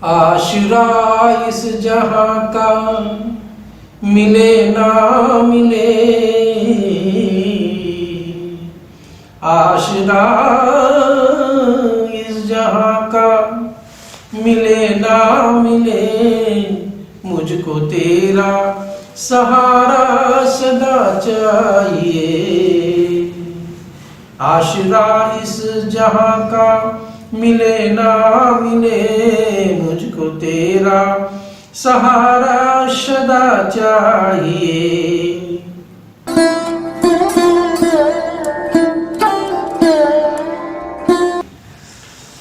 आशरा इस जहां का मिले ना मिले, आशरा इस जहां का मिले ना मिले, मुझको तेरा सहारा सदा चाहिए। आशरा इस जहां का मिले ना मिले, मुझको तेरा सहारा सदा चाहिए।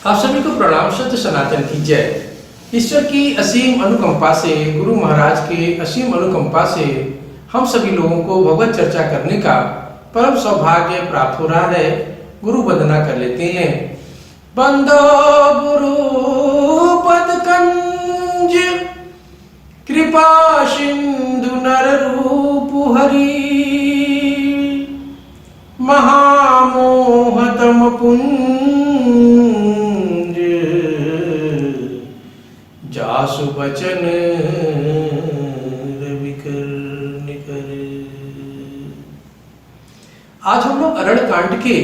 आप सभी को प्रणाम। सत्य सनातन की जय। ईश्वर की असीम अनुकंपा से, गुरु महाराज के असीम अनुकंपा से हम सभी लोगों को भगवत चर्चा करने का परम सौभाग्य प्राप्त हो रहा है। गुरु वंदना कर लेते हैं। बंदो गुरु पद कंज, कृपा सिंधु नर रूप हरि, महामोहतम पुंज, जासु बचन रविकर निकर। आज हम लोग अरण्य कांड के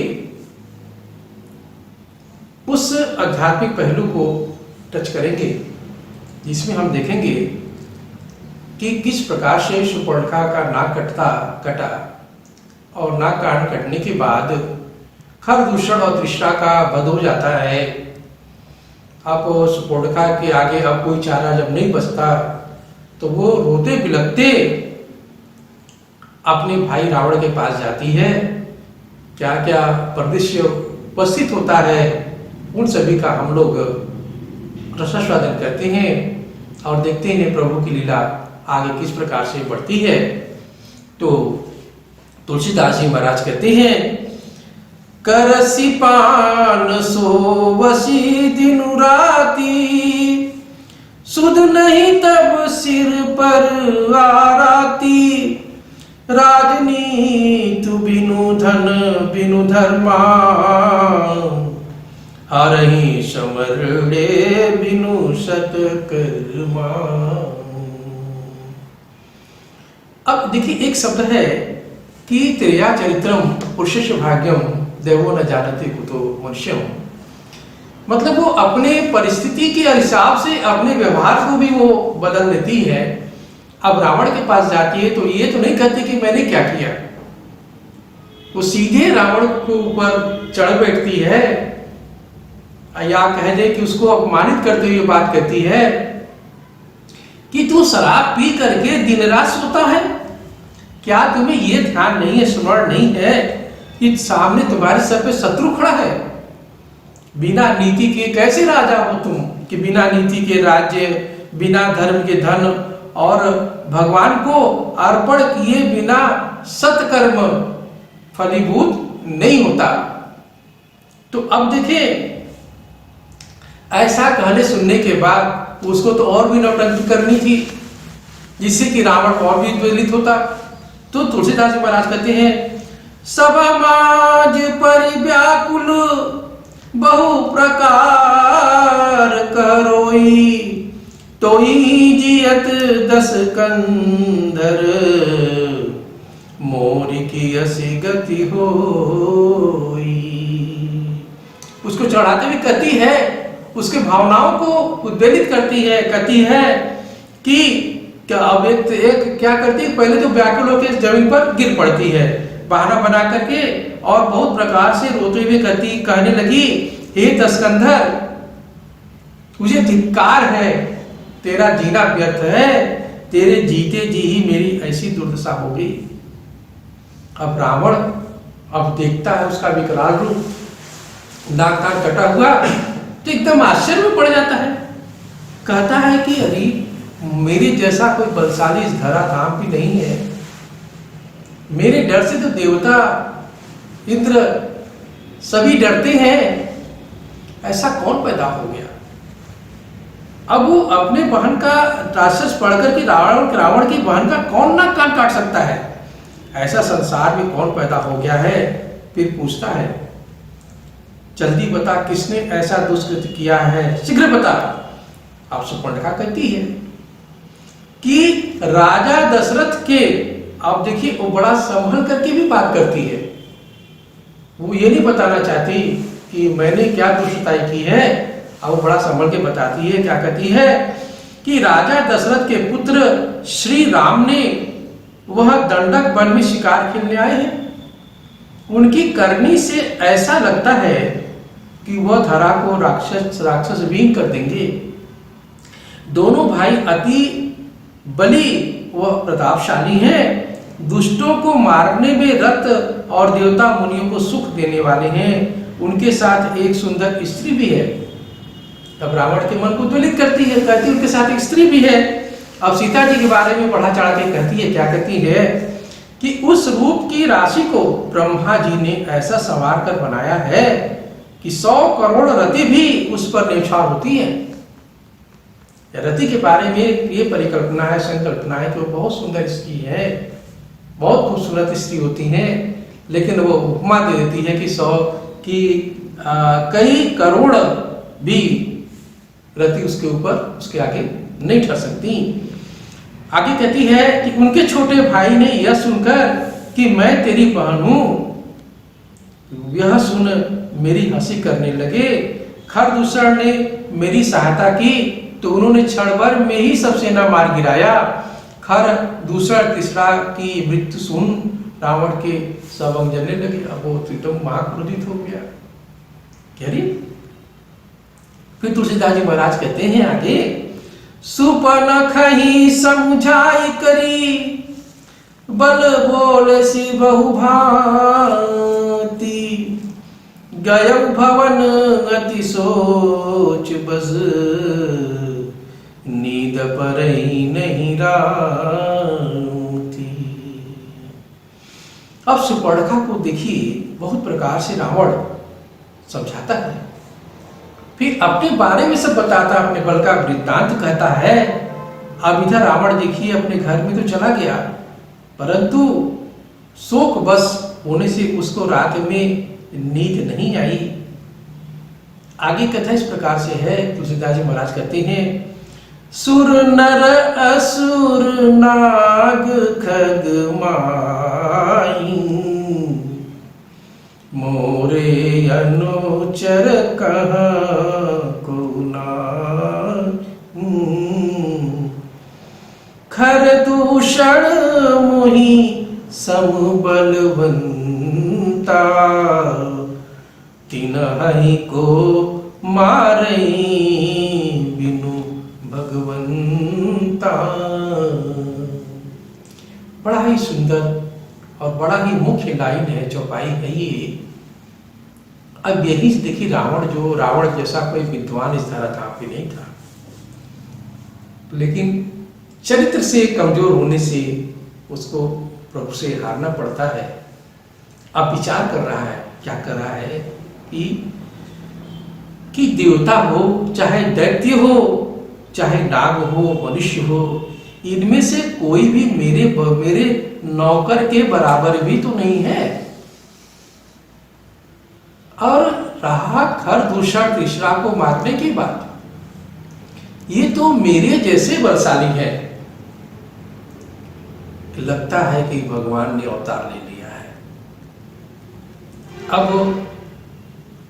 उस आध्यात्मिक पहलू को टच करेंगे जिसमें हम देखेंगे कि किस प्रकार से सुपर्णखा का नाक कटा और नाक कान कटने के बाद खरदूषण और तृष्णा का वध हो जाता है। अब सुपर्णखा के आगे अब कोई चारा जब नहीं बचता तो वो रोते बिलखते अपने भाई रावण के पास जाती है। क्या क्या परिदृश्य उपस्थित होता है उन सभी का हम लोग रसास्वादन करते हैं और देखते हैं प्रभु की लीला आगे किस प्रकार से बढ़ती है। तो तुलसीदास जी महाराज कहते हैं, करसी पान सोवसी दिनु राती, सुध नहीं तब सिर पर आराती, राजनीतु बिनु धन बिनु धर्मा, हरहि समरणे बिनु सत्कर्मा। अब देखिए एक शब्द है कि त्रिया चरित्रम पुरुषस्य भाग्यम देवो न जानते कुतो मनुष्यम। मतलब वो अपने परिस्थिति के हिसाब से अपने व्यवहार को भी वो बदल देती है। अब रावण के पास जाती है तो ये तो नहीं कहती कि मैंने क्या किया, वो सीधे रावण के ऊपर चढ़ बैठती है या कह दे कि उसको अपमानित करते हुए बात कहती है कि तू शराब पी करके दिन रात सोता है, क्या तुम्हें ये ध्यान नहीं है, स्मरण नहीं है कि सामने तुम्हारे सर पे शत्रु खड़ा है। बिना नीति के कैसे राजा हो तुम, कि बिना नीति के राज्य, बिना धर्म के धन और भगवान को अर्पण किए बिना सत्कर्म फलीभूत नहीं होता। तो अब देखिए ऐसा कहने सुनने के बाद उसको तो और भी नौटंकी करनी थी जिससे कि रावण और भी ज्वलित होता। तो तुलसीदास जी महाराज कहते हैं, समाज परिव्याकुल बहु प्रकार करोई, तोई जियत दस कंधर, मोर की असी गति होई। उसको चढ़ाते हुए कहती है, उसके भावनाओं को उद्वेलित करती है, कहती है कि क्या अब एक क्या करती है, पहले तो व्याकुल होकर जमीन पर गिर पड़ती है बहाना बना करके और बहुत प्रकार से रोते हुए कहने लगी, हे दशकंधर मुझे धिक्कार है, तेरा जीना व्यर्थ है, तेरे जीते जी ही मेरी ऐसी दुर्दशा हो गई। अब रावण अब देखता है उसका विकराल रूप, नाक कान कटा हुआ, तो एकदम आश्चर्य में पड़ जाता है। कहता है कि अरे मेरे जैसा कोई बलशाली इस धरा धाम भी नहीं है, मेरे डर से तो देवता इंद्र सभी डरते हैं, ऐसा कौन पैदा हो गया। अब वो अपने बहन का राक्षस पढ़कर के रावण की बहन का कौन नाक कान काट सकता है, ऐसा संसार में कौन पैदा हो गया है। फिर पूछता है, जल्दी बता किसने ऐसा दुष्कृत्य किया है, शीघ्र बता। अब सुपर्णखा कहती है कि राजा दशरथ के, आप देखिए वो बड़ा संभल करके भी बात करती है, वो ये नहीं बताना चाहती कि मैंने क्या दुष्टताई की है, अब वो बड़ा संभल के बताती है। क्या कहती है कि राजा दशरथ के पुत्र श्री राम ने वह दंडक वन में शिकार खेलने आए हैं। उनकी करनी से ऐसा लगता है कि वह धरा को राक्षस विहीन कर देंगे। दोनों भाई अति बली व प्रतापशाली हैं, दुष्टों को मारने में रत और देवता मुनियों को सुख देने वाले हैं। उनके साथ एक सुंदर स्त्री भी है। तब रावण के मन को उद्वेलित करती है, कहती है उनके साथ एक स्त्री भी है। अब सीता जी के बारे में बढ़ा चढ़ा के कहती है, क्या कहती है कि उस रूप की राशि को ब्रह्मा जी ने ऐसा संवार कर बनाया है कि 100 करोड़ रति भी उस पर न्यौछावर होती है। रति के बारे में ये परिकल्पना है, संकल्पना है कि वो बहुत सुंदर स्त्री है, बहुत खूबसूरत स्त्री होती है, लेकिन वो उपमा दे देती है कि 100 की कई करोड़ भी रति उसके ऊपर, उसके आगे नहीं ठहर सकती। आगे कहती है कि उनके छोटे भाई ने यह सुनकर कि मैं तेरी बहन हूं, यह सुन मेरी हंसी करने लगे। खरदूषण ने मेरी सहायता की तो उन्होंने क्षण भर में ही सब सेना मार गिराया। खरदूषण तीसरा की मृत्यु सुन रावण के सब अंग जलने लगे। अब वो एकदम महाक्रोधित हो गया। कह रही फिर तुलसीदास जी महाराज कहते हैं आगे, सुपनखहि समझाई करी बल बोल सी बहु भांति, गयौ भवन गति सोच बस, नींद परई नहीं राती। अब सुपर्णखा को देखिए बहुत प्रकार से रावण समझाता है, फिर अपने बारे में सब बताता, अपने बल का वृत्तांत कहता है। अब इधर रावण देखिए अपने घर में तो चला गया, परंतु शोक बस होने से उसको रात में नींद नहीं आई। आगे कथा इस प्रकार से है, तुलसीदास जी महाराज कहते हैं, सुर नर असुर नाग खग माई, मोरे अनुचर कहाँ को खरदूषण मोहि समबलवंता, तिनहि को मारई बिनु भगवंता। बड़ा ही सुंदर और बड़ा ही मुख्य लाइन है, चौपाई है ये। अब यही देखिए रावण जैसा कोई विद्वान इस धरातल पे नहीं था, लेकिन चरित्र से कमजोर होने से उसको प्रभु से हारना पड़ता है। अब विचार कर रहा है, क्या कर रहा है कि देवता हो चाहे दैत्य हो चाहे नाग हो मनुष्य हो, इनमें से कोई भी मेरे नौकर के बराबर भी तो नहीं है। और रहा खरदूषण तीसरा को मारने की बात, ये तो मेरे जैसे बलशाली है। लगता है कि भगवान ने अवतार ले लिया है। अब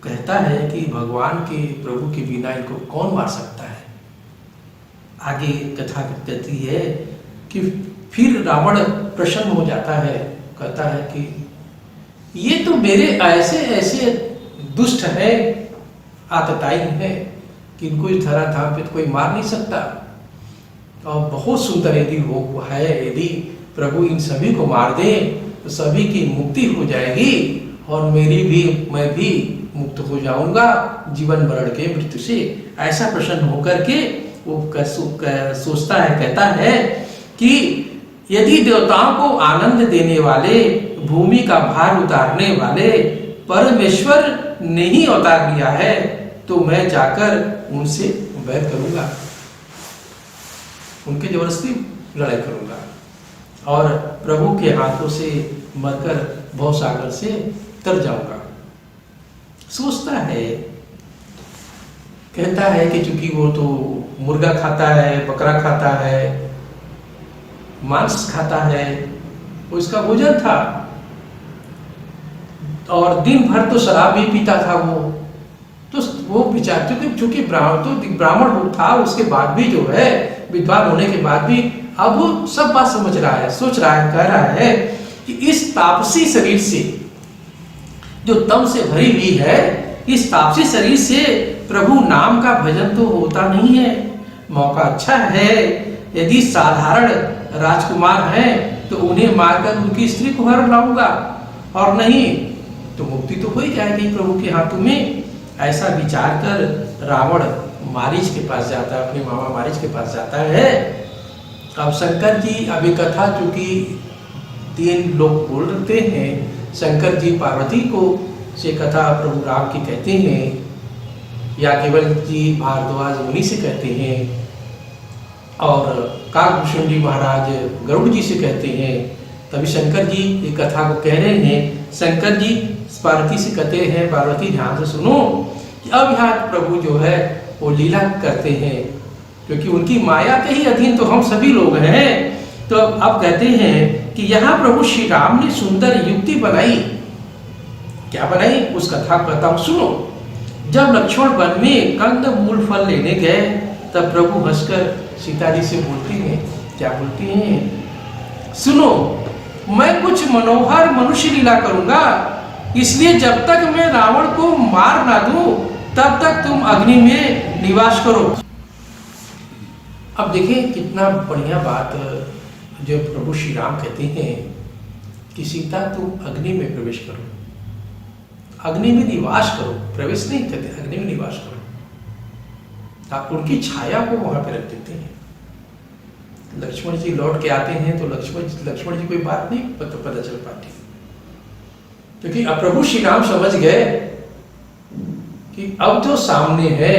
कहता है कि भगवान के प्रभु के बिना इनको कौन मार सकता है। आगे कथा कहती है कि फिर रावण प्रसन्न हो जाता है, कहता है कि ये तो मेरे ऐसे ऐसे दुष्ट है, आतताई है कि इनको इस धराधाम पे तो कोई मार नहीं सकता। और बहुत सुंदर यदि वो है, यदि प्रभु इन सभी को मार दे तो सभी की मुक्ति हो जाएगी और मैं भी मुक्त हो जाऊंगा जीवन मरण के मृत्यु से। ऐसा प्रसन्न होकर के वो सोचता है, कहता है कि यदि देवताओं को आनंद देने वाले, भूमि का भार उतारने वाले परमेश्वर ने ही अवतार लिया है तो मैं जाकर उनसे वैर करूंगा, उनके जबरदस्ती लड़ाई करूंगा और प्रभु के हाथों से मरकर भवसागर से तर जाऊंगा। सोचता है कहता है कि चूंकि वो तो मुर्गा खाता है, बकरा खाता है, मांस खाता है, वो इसका भोजन था, और दिन भर तो शराब भी पीता था वो। तो वो विचार, चूंकि ब्राह्मण था, उसके बाद भी जो है, विद्वान होने के बाद भी अब वो सब बात समझ रहा है, सोच रहा है, कह रहा है कि इस तापसी शरीर से, जो तम से भरी हुई है, इस तापसी शरीर से प्रभु नाम का भजन तो होता नहीं है। मौका अच्छा है, यदि साधारण राजकुमार हैं तो उन्हें मारकर उनकी स्त्री को हर लाऊंगा, और नहीं तो मुक्ति तो हो ही जाएगी प्रभु के हाथों में। ऐसा विचार कर रावण मारीच के पास जाता है, अपने मामा मारीच के पास जाता है। अब शंकर जी, अभी कथा चूंकि 3 लोग बोल रहे हैं, शंकर जी पार्वती को से कथा प्रभु राम की कहते हैं, या केवल जी भारद्वाज मुनि से कहते हैं, और काकभूषण जी महाराज गरुड़ जी से कहते हैं। तभी शंकर जी ये कथा को कह रहे हैं। शंकर जी पार्वती से कहते हैं, पार्वती ध्यान से सुनो कि अब यहाँ प्रभु जो है वो लीला करते हैं, क्योंकि उनकी माया के ही अधीन तो हम सभी लोग हैं। तो अब कहते हैं कि यहाँ प्रभु श्री राम ने सुंदर युक्ति बनाई। क्या बनाई, उस कथा को कहता हूँ, सुनो। जब लक्ष्मण वन में कंद मूल फल लेने गए, तब प्रभु हंसकर सीता जी से बोलती हैं, क्या बोलती हैं, सुनो, मैं कुछ मनोहर मनुष्य लीला करूंगा, इसलिए जब तक मैं रावण को मार ना दूं, तब तक तुम अग्नि में निवास करो। अब देखिए कितना बढ़िया बात जो प्रभु श्री राम कहते हैं कि सीता तुम अग्नि में प्रवेश करो, अग्नि में निवास करो, प्रवेश नहीं कहते, अग्नि में निवास करो। आप उनकी छाया को वहां पे रख देते हैं। लक्ष्मण जी लौट के आते हैं तो लक्ष्मण जी कोई बात नहीं पता चल पाती, क्योंकि अब प्रभु श्री राम समझ गए कि अब जो सामने है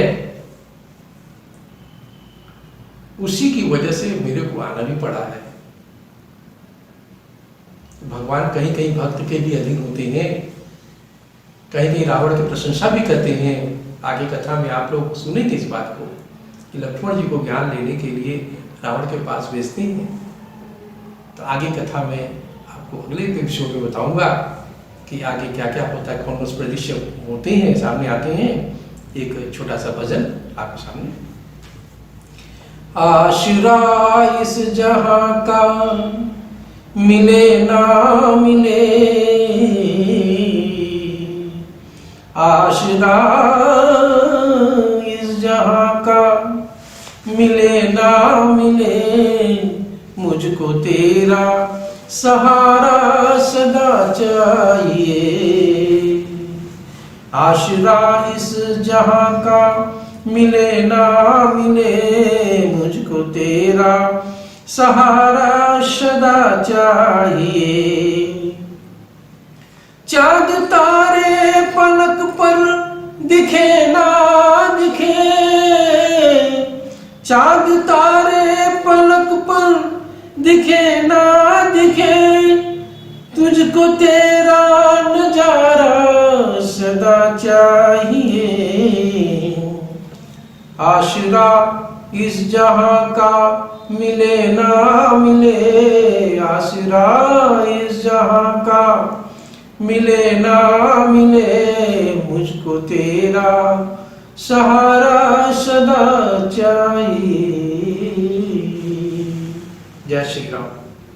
उसी की वजह से मेरे को आना भी पड़ा है। भगवान कहीं कहीं भक्त के भी अधीन होते हैं, कहीं कहीं रावण की प्रशंसा भी करते हैं। आगे कथा में आप लोग सुनेंगे इस बात को कि लक्ष्मण जी को ज्ञान लेने के लिए रावण के पास भेजते हैं। तो आगे कथा में आपको अगले एपिसोड में बताऊंगा कि आगे क्या क्या होता है, कौन कौन से परिदृश्य होते हैं, सामने आते हैं। एक छोटा सा भजन आपके सामने। आशरा इस जहां का मिले ना मिले, आशरा इस जहां का मिले ना मिले, मुझको तेरा सहारा सदा चाहिए। आशरा इस जहां का मिले ना मिले, मुझको तेरा सहारा सदा चाहिए। चांद तारे पलक पर दिखे ना दिखे, चांद तारे पलक पर दिखे ना दिखे, तुझको तेरा नजारा सदा चाहिए। आशरा इस जहां का मिले ना मिले, आसरा इस जहां का मिले ना मिले, मुझको तेरा सहारा सदा चाहिए। जय श्री राम।